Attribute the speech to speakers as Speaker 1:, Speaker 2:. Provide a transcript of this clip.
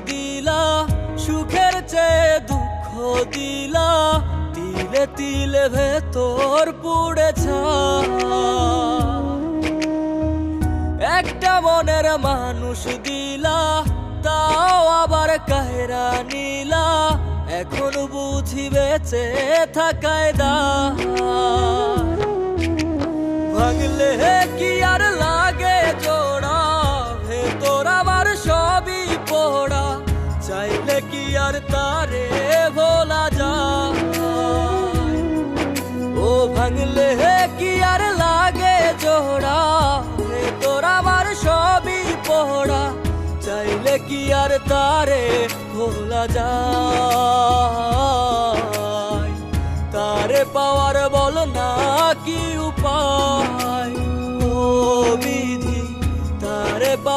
Speaker 1: দিলা, সুখের চেয়ে দুঃখ দিলা, তিলে তিলে ভেতর পুড়েছা। একটা মনের মানুষ দিলা, তাও আবার কাহেরা নিলা, এখন বুঝি বেঁচে থাকায় দায়। ভাঙলে কি আর লাগে জোড়া, ভেতর আমার সবই পোড়া, চাইলে কি আর তারে ভোলা যায়। ও ভাঙলে কি আর লাগে জোড়া, ভেতর আমার সবই পোড়া, চাইলে কি আর তারে ভোলা যায়। তারে পাওয়ার বল না কি